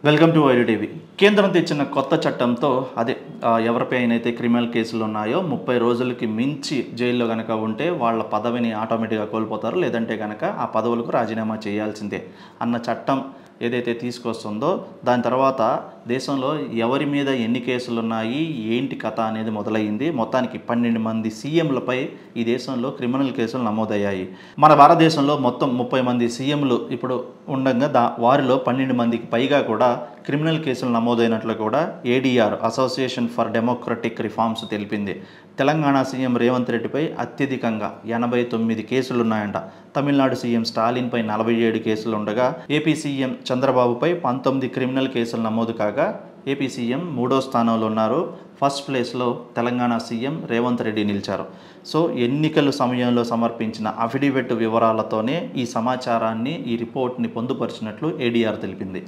Welcome to wire TV. కేంద్రం తెచ్చిన కొత్త చట్టంతో ఎవరిపై అయినైతే క్రిమినల్ కేసులు ఉన్నాయో 30 రోజులకి మించి జైల్లో గనక ఉంటే వాళ్ళ పదవిని ఆటోమేటిక్గా కోల్పోతారు, లేదంటే కనుక ఆ పదవులకు రాజీనామా చేయాల్సిందే అన్న చట్టం ఏదైతే తీసుకొస్తుందో దాని తర్వాత దేశంలో ఎవరి మీద ఎన్ని కేసులు ఉన్నాయి, ఏంటి కథ అనేది మొదలైంది. మొత్తానికి 12 మంది సీఎంలపై ఈ దేశంలో క్రిమినల్ కేసులు నమోదయ్యాయి. మన భారతదేశంలో మొత్తం 30 మంది సీఎంలు ఇప్పుడు ఉండగా వారిలో 12 మందికి పైగా కూడా క్రిమినల్ కేసులు నమోదైనట్లు కూడా ADR association for democratic reforms తెలిపింది. తెలంగాణ సీఎం రేవంత్ రెడ్డిపై అత్యధికంగా 89 కేసులు ఉన్నాయంట. తమిళనాడు సీఎం స్టాలిన్పై 47 కేసులు ఉండగా ఏపీ సీఎం చంద్రబాబుపై 19 క్రిమినల్ కేసులు నమోదు కాగా ఏపీ సీఎం 3వ స్థానంలో ఉన్నారు. ఫస్ట్ ప్లేస్లో తెలంగాణ సీఎం రేవంత్ రెడ్డి నిలిచారు. సో ఎన్నికల సమయంలో సమర్పించిన అఫిడవిట్ వివరాలతోనే ఈ సమాచారాన్ని, ఈ రిపోర్ట్ని పొందుపరిచినట్లు ఏడీఆర్ తెలిపింది.